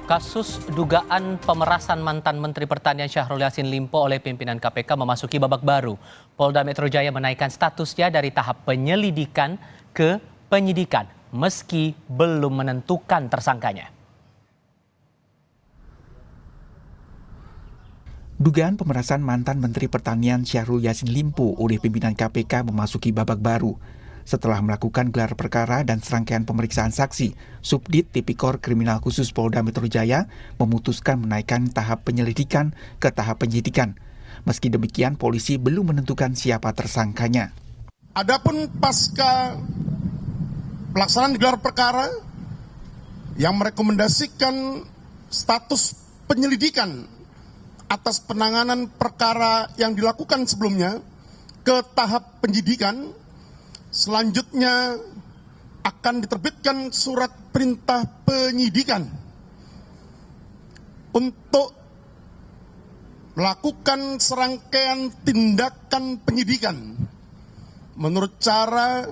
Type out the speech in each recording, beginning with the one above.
Kasus dugaan pemerasan mantan Menteri Pertanian Syahrul Yassin Limpo oleh pimpinan KPK memasuki babak baru. Polda Metro Jaya menaikkan statusnya dari tahap penyelidikan ke penyidikan, meski belum menentukan tersangkanya. Dugaan pemerasan mantan Menteri Pertanian Syahrul Yassin Limpo oleh pimpinan KPK memasuki babak baru. Setelah melakukan gelar perkara dan serangkaian pemeriksaan saksi, Subdit Tipikor Kriminal Khusus Polda Metro Jaya memutuskan menaikkan tahap penyelidikan ke tahap penyidikan. Meski demikian, polisi belum menentukan siapa tersangkanya. Adapun pasca pelaksanaan gelar perkara yang merekomendasikan status penyelidikan atas penanganan perkara yang dilakukan sebelumnya ke tahap penyidikan, selanjutnya akan diterbitkan surat perintah penyidikan untuk melakukan serangkaian tindakan penyidikan menurut cara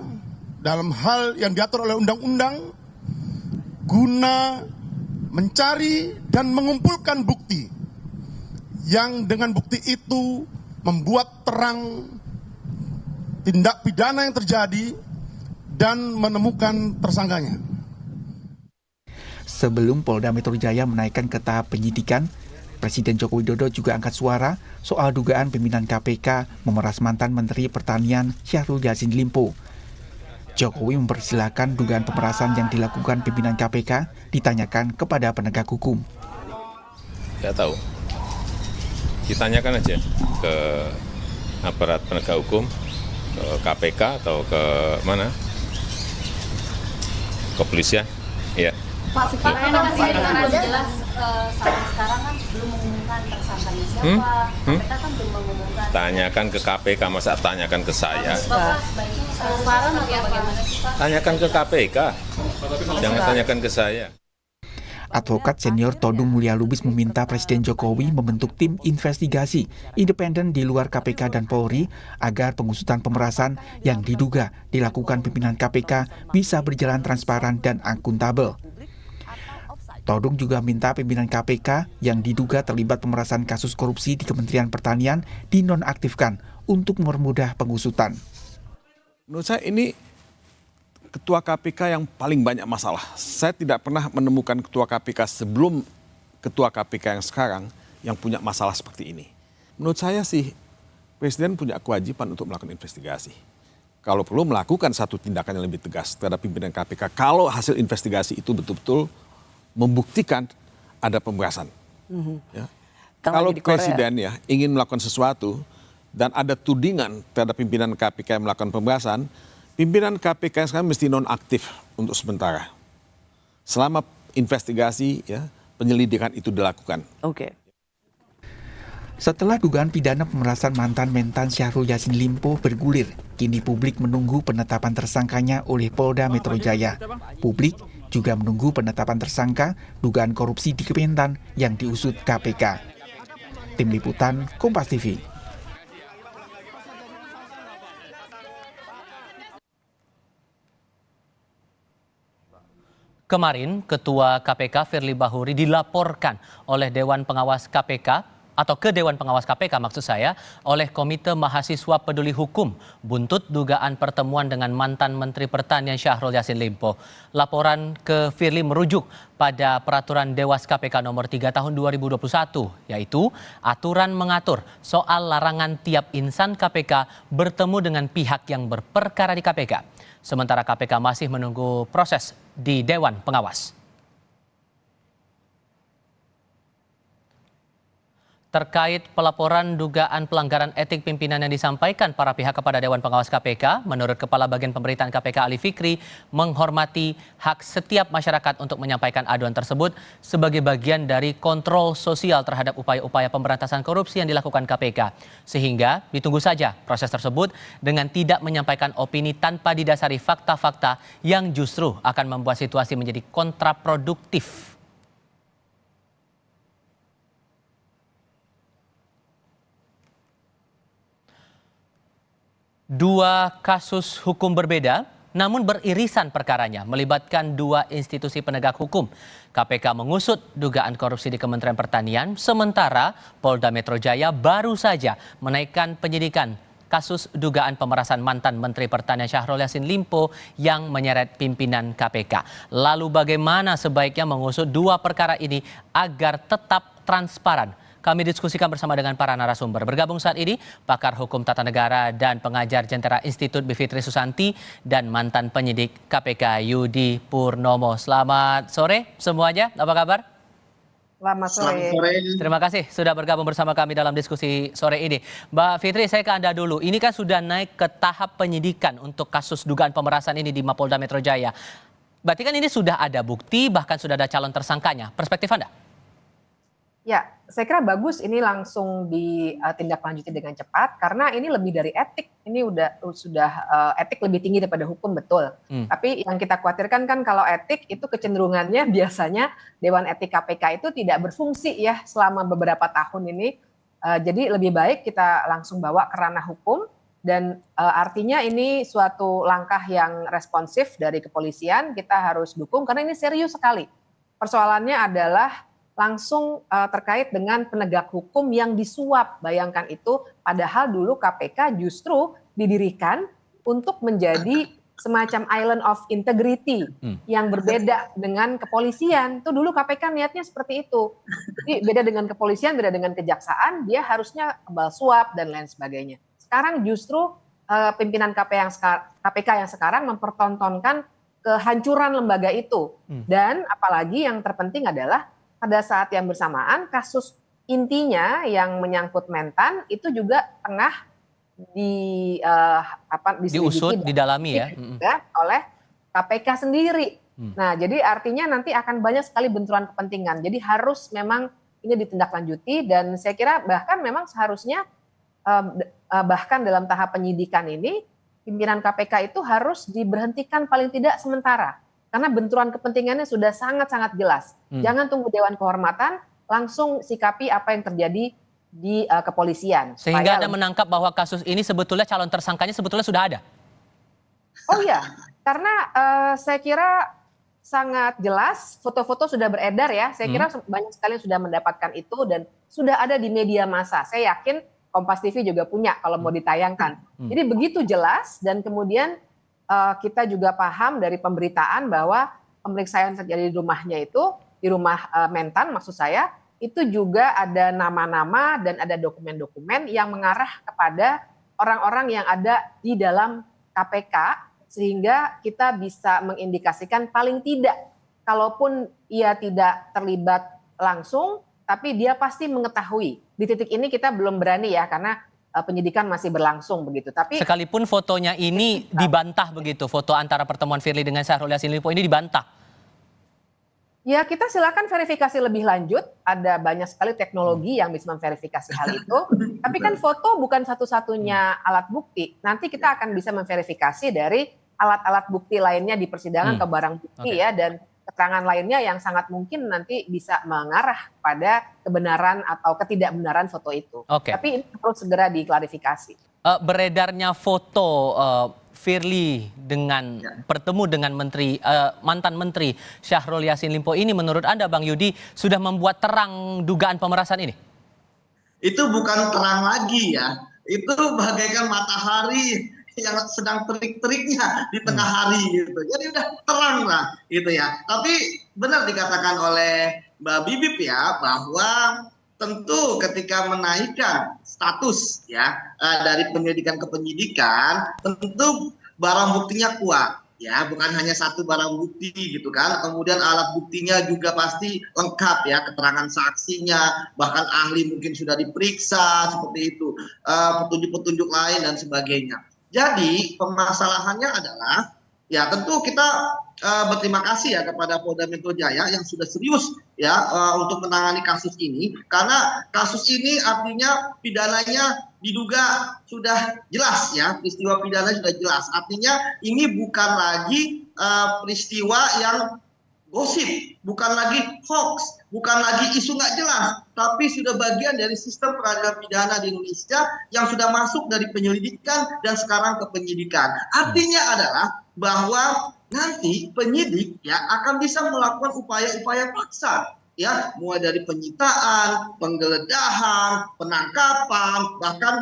dalam hal yang diatur oleh undang-undang guna mencari dan mengumpulkan bukti yang dengan bukti itu membuat terang tindak pidana yang terjadi dan menemukan tersangkanya. Sebelum Polda Metro Jaya menaikkan ke tahap penyidikan, Presiden Joko Widodo juga angkat suara soal dugaan pimpinan KPK memeras mantan Menteri Pertanian Syahrul Yassin Limpo. Jokowi mempersilahkan dugaan pemerasan yang dilakukan pimpinan KPK ditanyakan kepada penegak hukum. Tidak tahu. Ditanyakan aja ke aparat penegak hukum, ke KPK atau ke mana? Kepolisian, ya. Pak, jelas sampai sekarang kan belum mengumumkan tersangkanya siapa. KPK kan belum mengumumkan. Tanyakan ke KPK, masa tanyakan ke saya? Bapak sebaiknya transparan atau bagaimana sih, Pak? Tanyakan ke KPK, jangan tanyakan ke saya. Advokat senior Todung Mulya Lubis meminta Presiden Jokowi membentuk tim investigasi independen di luar KPK dan Polri agar pengusutan pemerasan yang diduga dilakukan pimpinan KPK bisa berjalan transparan dan akuntabel. Todung juga minta pimpinan KPK yang diduga terlibat pemerasan kasus korupsi di Kementerian Pertanian dinonaktifkan untuk mempermudah pengusutan. Menurut saya ini Ketua KPK yang paling banyak masalah. Saya tidak pernah menemukan Ketua KPK sebelum Ketua KPK yang sekarang yang punya masalah seperti ini. Menurut saya sih, Presiden punya kewajiban untuk melakukan investigasi. Kalau perlu melakukan satu tindakan yang lebih tegas terhadap pimpinan KPK, kalau hasil investigasi itu betul-betul membuktikan ada pemerasan. Ya. Kalau Presiden ya ingin melakukan sesuatu dan ada tudingan terhadap pimpinan KPK yang melakukan pemerasan, pimpinan KPK sekarang mesti nonaktif untuk sementara. Selama investigasi, ya, penyelidikan itu dilakukan. Oke. Setelah dugaan pidana pemerasan mantan Mentan Syahrul Yassin Limpo bergulir, kini publik menunggu penetapan tersangkanya oleh Polda Metro Jaya. Publik juga menunggu penetapan tersangka dugaan korupsi di Kementan yang diusut KPK. Tim Liputan, Kompas TV. Kemarin, Ketua KPK Firly Bahuri dilaporkan oleh Dewan Pengawas KPK atau ke Dewan Pengawas KPK maksud saya oleh Komite Mahasiswa Peduli Hukum buntut dugaan pertemuan dengan mantan Menteri Pertanian Syahrul Yassin Limpo. Laporan ke Firly merujuk pada Peraturan Dewas KPK nomor 3 tahun 2021, yaitu aturan mengatur soal larangan tiap insan KPK bertemu dengan pihak yang berperkara di KPK. Sementara KPK masih menunggu proses di Dewan Pengawas. Terkait pelaporan dugaan pelanggaran etik pimpinan yang disampaikan para pihak kepada Dewan Pengawas KPK, menurut Kepala Bagian Pemberitaan KPK Ali Fikri, menghormati hak setiap masyarakat untuk menyampaikan aduan tersebut sebagai bagian dari kontrol sosial terhadap upaya-upaya pemberantasan korupsi yang dilakukan KPK. Sehingga ditunggu saja proses tersebut dengan tidak menyampaikan opini tanpa didasari fakta-fakta yang justru akan membuat situasi menjadi kontraproduktif. Dua kasus hukum berbeda namun beririsan perkaranya, melibatkan dua institusi penegak hukum. KPK mengusut dugaan korupsi di Kementerian Pertanian, sementara Polda Metro Jaya baru saja menaikkan penyidikan kasus dugaan pemerasan mantan Menteri Pertanian Syahrul Yassin Limpo yang menyeret pimpinan KPK. Lalu bagaimana sebaiknya mengusut dua perkara ini agar tetap transparan? Kami diskusikan bersama dengan para narasumber. Bergabung saat ini pakar hukum tata negara dan pengajar Jentera Institut Bivitri Susanti dan mantan penyidik KPK Yudi Purnomo. Selamat sore semuanya, apa kabar? Selamat sore. Terima kasih sudah bergabung bersama kami dalam diskusi sore ini. Mbak Fitri, saya ke Anda dulu. Ini kan sudah naik ke tahap penyidikan untuk kasus dugaan pemerasan ini di Mapolda Metro Jaya. Berarti kan ini sudah ada bukti, bahkan sudah ada calon tersangkanya. Perspektif Anda? Ya, saya kira bagus ini langsung ditindaklanjuti dengan cepat karena ini lebih dari etik. Ini sudah etik lebih tinggi daripada hukum, betul. Tapi yang kita khawatirkan kan kalau etik itu kecenderungannya biasanya Dewan Etik KPK itu tidak berfungsi ya selama beberapa tahun ini. Jadi lebih baik kita langsung bawa ke ranah hukum dan artinya ini suatu langkah yang responsif dari kepolisian, kita harus dukung karena ini serius sekali. Persoalannya adalah langsung terkait dengan penegak hukum yang disuap. Bayangkan itu, padahal dulu KPK justru didirikan untuk menjadi semacam island of integrity yang berbeda dengan kepolisian. Itu dulu KPK niatnya seperti itu. Jadi beda dengan kepolisian, beda dengan kejaksaan, dia harusnya kebal suap dan lain sebagainya. Sekarang justru pimpinan KPK yang sekarang mempertontonkan kehancuran lembaga itu. Dan apalagi yang terpenting adalah pada saat yang bersamaan kasus intinya yang menyangkut Mentan itu juga tengah diusut, didalami ya oleh KPK sendiri. Nah, jadi artinya nanti akan banyak sekali benturan kepentingan. Jadi harus memang ini ditindaklanjuti dan saya kira bahkan memang seharusnya bahkan dalam tahap penyidikan ini pimpinan KPK itu harus diberhentikan paling tidak sementara. Karena benturan kepentingannya sudah sangat-sangat jelas. Jangan tunggu Dewan Kehormatan, langsung sikapi apa yang terjadi di kepolisian. Sehingga Anda menangkap bahwa kasus ini sebetulnya calon tersangkanya sebetulnya sudah ada? Oh iya, karena saya kira sangat jelas, foto-foto sudah beredar ya. Saya kira banyak sekali yang sudah mendapatkan itu dan sudah ada di media massa. Saya yakin Kompas TV juga punya kalau mau ditayangkan. Jadi begitu jelas dan kemudian kita juga paham dari pemberitaan bahwa pemeriksaan terjadi di rumahnya itu, di rumah Mentan maksud saya, itu juga ada nama-nama dan ada dokumen-dokumen yang mengarah kepada orang-orang yang ada di dalam KPK, sehingga kita bisa mengindikasikan paling tidak, kalaupun ia tidak terlibat langsung, tapi dia pasti mengetahui. Di titik ini kita belum berani ya, karena penyidikan masih berlangsung begitu. Tapi sekalipun fotonya ini dibantah begitu, foto antara pertemuan Firly dengan Syahrul Yassin Limpo ini dibantah. Ya kita silakan verifikasi lebih lanjut. Ada banyak sekali teknologi yang bisa memverifikasi hal itu. Tapi kan foto bukan satu-satunya alat bukti. Nanti kita akan bisa memverifikasi dari alat-alat bukti lainnya di persidangan ke barang bukti ya dan keterangan lainnya yang sangat mungkin nanti bisa mengarah pada kebenaran atau ketidakbenaran foto itu. Tapi ini harus segera diklarifikasi. Beredarnya foto Firly dengan bertemu dengan mantan Menteri Syahrul Yassin Limpo ini menurut Anda Bang Yudi sudah membuat terang dugaan pemerasan ini? Itu bukan terang lagi ya. Itu bagaikan matahari yang sedang terik-teriknya di tengah hari gitu. Jadi udah terang lah gitu ya. Tapi benar dikatakan oleh Mbak Bibip ya bahwa tentu ketika menaikkan status ya dari penyelidikan ke penyidikan tentu barang buktinya kuat ya, bukan hanya satu barang bukti gitu kan. Kemudian alat buktinya juga pasti lengkap ya, keterangan saksinya, bahkan ahli mungkin sudah diperiksa seperti itu, petunjuk-petunjuk lain dan sebagainya. Jadi permasalahannya adalah ya tentu kita berterima kasih ya kepada Polda Metro Jaya yang sudah serius ya untuk menangani kasus ini, karena kasus ini artinya pidananya diduga sudah jelas ya, peristiwa pidana sudah jelas. Artinya ini bukan lagi peristiwa yang gosip, bukan lagi hoax, bukan lagi isu nggak jelas, tapi sudah bagian dari sistem peradilan pidana di Indonesia yang sudah masuk dari penyelidikan dan sekarang ke penyidikan. Artinya adalah bahwa nanti penyidik ya akan bisa melakukan upaya-upaya paksa, ya, mulai dari penyitaan, penggeledahan, penangkapan, bahkan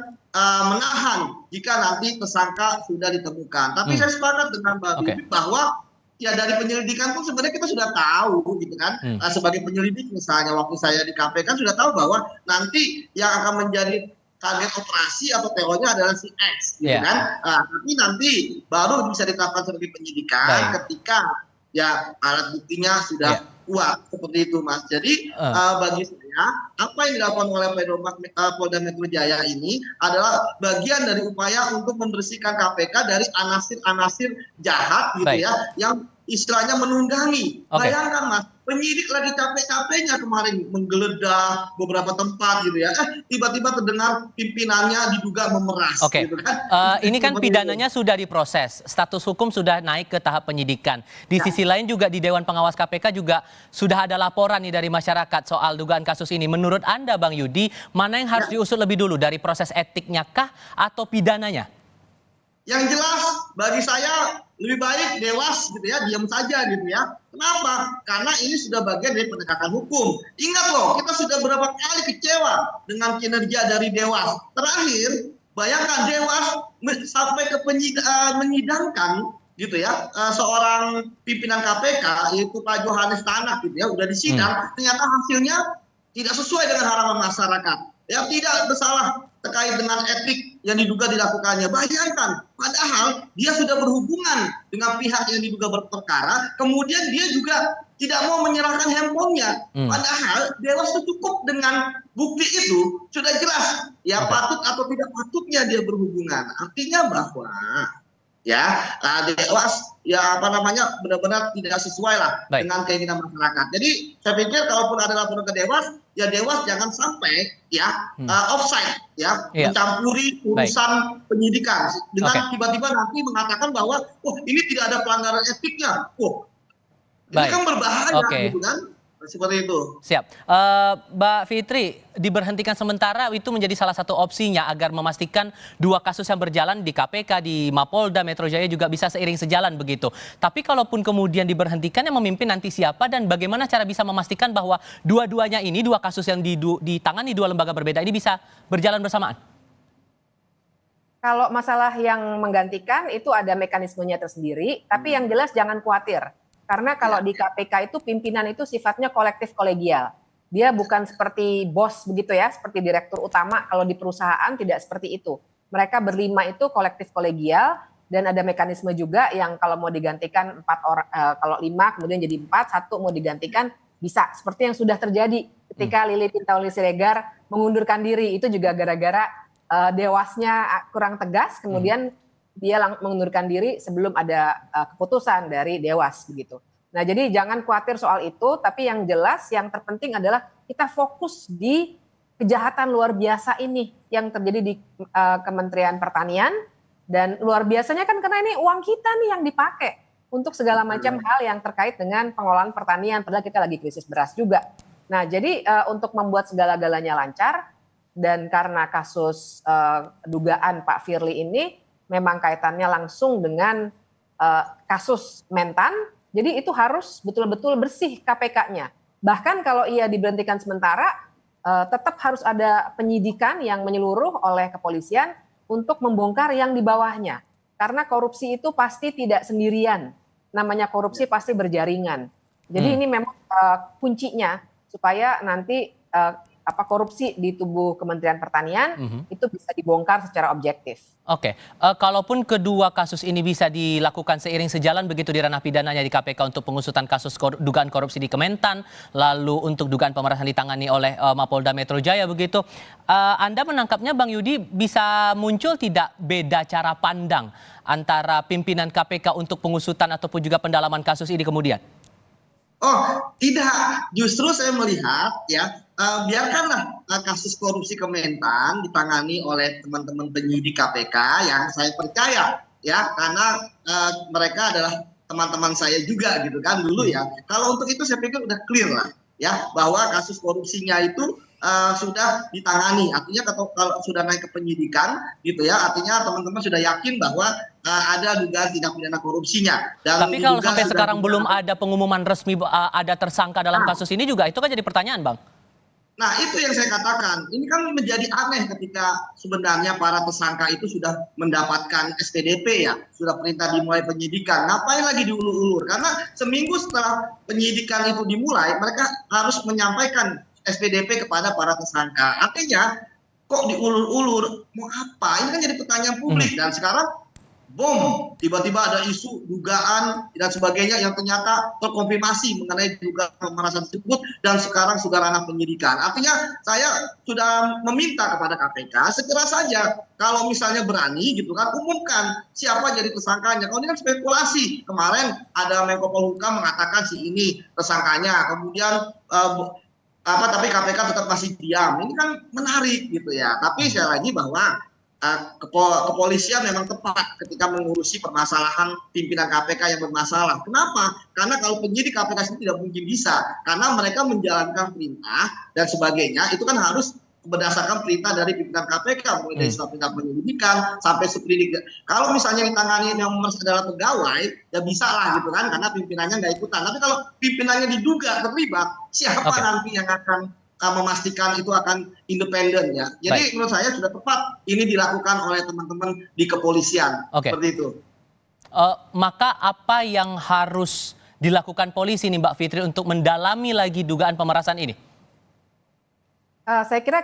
menahan jika nanti tersangka sudah ditemukan. Tapi saya sepakat dengan Mbak Bibi bahwa ya dari penyelidikan pun sebenarnya kita sudah tahu gitu kan. Sebagai penyelidik misalnya waktu saya di KPK sudah tahu bahwa nanti yang akan menjadi target operasi atau terorisnya adalah si X gitu kan. Tapi nanti baru bisa ditetapkan sebagai penyidikan ketika ya alat buktinya sudah kuat seperti itu, Mas. Jadi bagi saya apa yang dilakukan oleh Polda Metro Jaya ini adalah bagian dari upaya untuk membersihkan KPK dari anasir-anasir jahat gitu ya, yang istilahnya menunggangi. Bayangkan, Mas, penyidik lagi capek-capeknya kemarin menggeledah beberapa tempat gitu ya, tiba-tiba terdengar pimpinannya diduga memeras. Gitu kan. Ini kan pidananya sudah diproses, status hukum sudah naik ke tahap penyidikan. Di sisi lain juga di Dewan Pengawas KPK juga sudah ada laporan nih dari masyarakat soal dugaan kasus ini. Menurut Anda, Bang Yudi, mana yang harus diusut lebih dulu, dari proses etiknya kah atau pidananya? Yang jelas bagi saya lebih baik Dewas gitu ya, diam saja gitu ya. Kenapa? Karena ini sudah bagian dari penegakan hukum. Ingat loh, kita sudah berapa kali kecewa dengan kinerja dari Dewas. Terakhir, bayangkan Dewas sampai ke menyidangkan gitu ya, seorang pimpinan KPK yaitu Pak Johannes Tanak gitu ya, udah disidang, ternyata hasilnya tidak sesuai dengan harapan masyarakat. Ya, tidak bersalah terkait dengan etik yang diduga dilakukannya. Bayangkan, padahal dia sudah berhubungan dengan pihak yang diduga berperkara, kemudian dia juga tidak mau menyerahkan handphonenya. Padahal Dewas itu cukup dengan bukti itu sudah jelas ya patut atau tidak patutnya dia berhubungan. Artinya bahwa ya Dewas ya benar-benar tidak sesuai lah dengan keinginan masyarakat. Jadi saya pikir kalaupun ada laporan ke Dewas, ya Dewas jangan sampai ya offside ya, mencampuri urusan penyidikan dengan tiba-tiba nanti mengatakan bahwa ini tidak ada pelanggaran etiknya. Ini kan berbahaya gitu kan. Seperti itu. Siap. Mbak Fitri, diberhentikan sementara itu menjadi salah satu opsinya agar memastikan dua kasus yang berjalan di KPK, di Mapolda Metro Jaya juga bisa seiring sejalan begitu. Tapi kalaupun kemudian diberhentikan, yang memimpin nanti siapa dan bagaimana cara bisa memastikan bahwa dua-duanya ini, dua kasus yang ditangani dua lembaga berbeda ini bisa berjalan bersamaan? Kalau masalah yang menggantikan itu ada mekanismenya tersendiri, tapi yang jelas jangan khawatir. Karena kalau di KPK itu pimpinan itu sifatnya kolektif kolegial. Dia bukan seperti bos begitu ya, seperti direktur utama. Kalau di perusahaan tidak seperti itu. Mereka berlima itu kolektif kolegial dan ada mekanisme juga yang kalau mau digantikan 4 orang, kalau 5 kemudian jadi 4, 1 mau digantikan bisa. Seperti yang sudah terjadi ketika Lili Pintauli Siregar mengundurkan diri, itu juga gara-gara Dewasnya kurang tegas, kemudian dia mengundurkan diri sebelum ada keputusan dari Dewas begitu. Nah, jadi jangan khawatir soal itu, tapi yang jelas yang terpenting adalah kita fokus di kejahatan luar biasa ini yang terjadi di Kementerian Pertanian, dan luar biasanya kan karena ini uang kita nih yang dipakai untuk segala macam hal yang terkait dengan pengelolaan pertanian, padahal kita lagi krisis beras juga. Nah, jadi untuk membuat segala-galanya lancar, dan karena kasus dugaan Pak Firly ini memang kaitannya langsung dengan kasus Mentan, jadi itu harus betul-betul bersih KPK-nya. Bahkan kalau ia diberhentikan sementara, tetap harus ada penyidikan yang menyeluruh oleh kepolisian untuk membongkar yang di bawahnya. Karena korupsi itu pasti tidak sendirian, namanya korupsi pasti berjaringan. Jadi ini memang kuncinya supaya nanti korupsi di tubuh Kementerian Pertanian itu bisa dibongkar secara objektif. Oke, kalaupun kedua kasus ini bisa dilakukan seiring sejalan begitu di ranah pidananya di KPK untuk pengusutan kasus dugaan korupsi di Kementan, lalu untuk dugaan pemerasan ditangani oleh Mapolda Metro Jaya begitu, Anda menangkapnya Bang Yudi bisa muncul tidak beda cara pandang antara pimpinan KPK untuk pengusutan ataupun juga pendalaman kasus ini kemudian? Oh, tidak. Justru saya melihat ya, biarkanlah kasus korupsi Kementan ditangani oleh teman-teman penyidik KPK yang saya percaya ya, karena mereka adalah teman-teman saya juga gitu kan dulu ya. Kalau untuk itu saya pikir udah clear lah ya, bahwa kasus korupsinya itu sudah ditangani. Artinya kalau sudah naik ke penyidikan gitu ya, artinya teman-teman sudah yakin bahwa ada dugaan tindak pidana korupsinya. Dan Tapi kalau sampai sekarang belum ada pengumuman resmi ada tersangka dalam kasus ini juga, itu kan jadi pertanyaan, Bang. Nah, itu yang saya katakan. Ini kan menjadi aneh ketika sebenarnya para tersangka itu sudah mendapatkan SPDP ya, sudah perintah dimulai penyidikan. Ngapain lagi diulur-ulur? Karena seminggu setelah penyidikan itu dimulai, mereka harus menyampaikan SPDP kepada para tersangka. Artinya, kok diulur-ulur? Mau apa? Ini kan jadi pertanyaan publik. Dan sekarang bom, tiba-tiba ada isu dugaan dan sebagainya yang ternyata terkonfirmasi mengenai dugaan pemerasan tersebut dan sekarang sudah ranah penyidikan. Artinya saya sudah meminta kepada KPK segera saja kalau misalnya berani gitu kan, umumkan siapa jadi tersangkanya. Kalau ini kan spekulasi. Kemarin ada Menko Polhukam mengatakan si ini tersangkanya, kemudian tapi KPK tetap masih diam. Ini kan menarik gitu ya. Tapi sekali lagi bahwa kepolisian memang tepat ketika mengurusi permasalahan pimpinan KPK yang bermasalah. Kenapa? Karena kalau penyidik KPK itu tidak mungkin bisa, karena mereka menjalankan perintah dan sebagainya itu kan harus berdasarkan perintah dari pimpinan KPK, mulai dari perintah penyelidikan sampai seperindik. Kalau misalnya ditangani yang adalah pegawai, ya bisa lah gitu kan, karena pimpinannya nggak ikutan. Tapi kalau pimpinannya diduga terlibat, siapa nanti yang akan memastikan itu akan independen ya. Jadi menurut saya sudah tepat ini dilakukan oleh teman-teman di kepolisian. Seperti itu. Maka apa yang harus dilakukan polisi nih Mbak Fitri untuk mendalami lagi dugaan pemerasan ini? Saya kira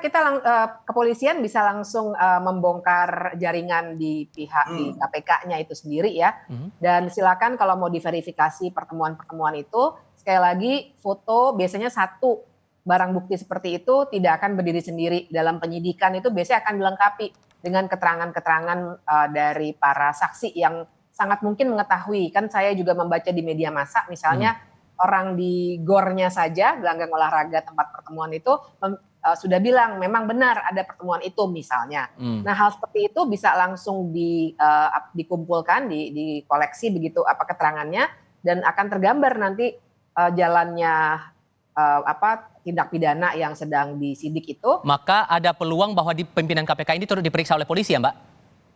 kepolisian bisa langsung membongkar jaringan di pihak di KPK-nya itu sendiri ya. Dan silakan kalau mau diverifikasi pertemuan-pertemuan itu, sekali lagi foto biasanya satu. Barang bukti seperti itu tidak akan berdiri sendiri. Dalam penyidikan itu biasanya akan dilengkapi dengan keterangan-keterangan dari para saksi yang sangat mungkin mengetahui. Kan saya juga membaca di media massa misalnya orang di gornya saja, gelanggang olahraga tempat pertemuan itu sudah bilang memang benar ada pertemuan itu misalnya. Nah hal seperti itu bisa langsung dikumpulkan, dikoleksi begitu apa keterangannya dan akan tergambar nanti jalannya tindak pidana yang sedang disidik itu. Maka ada peluang bahwa di pimpinan KPK ini turut diperiksa oleh polisi ya Mbak?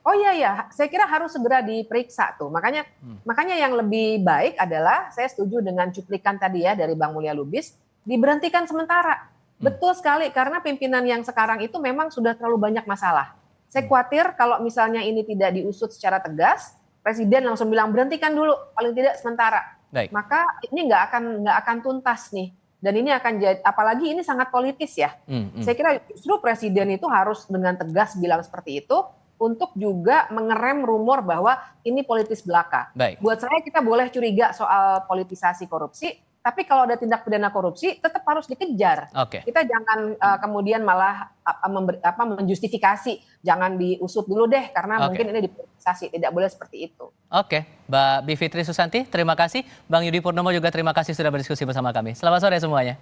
Oh iya, saya kira harus segera diperiksa tuh. Makanya yang lebih baik adalah saya setuju dengan cuplikan tadi ya dari Bang Mulya Lubis, diberhentikan sementara. Betul sekali, karena pimpinan yang sekarang itu memang sudah terlalu banyak masalah. Saya khawatir kalau misalnya ini tidak diusut secara tegas, Presiden langsung bilang berhentikan dulu, paling tidak sementara. Maka ini nggak akan tuntas nih. Dan ini akan jadi, apalagi ini sangat politis ya. Saya kira justru Presiden itu harus dengan tegas bilang seperti itu untuk juga mengerem rumor bahwa ini politis belaka. Buat saya kita boleh curiga soal politisasi korupsi, tapi kalau ada tindak pidana korupsi tetap harus dikejar. Kita jangan kemudian malah menjustifikasi, jangan diusut dulu deh karena mungkin ini dipolitisasi, tidak boleh seperti itu. Mbak Bivitri Susanti, terima kasih. Bang Yudi Purnomo juga terima kasih sudah berdiskusi bersama kami. Selamat sore semuanya.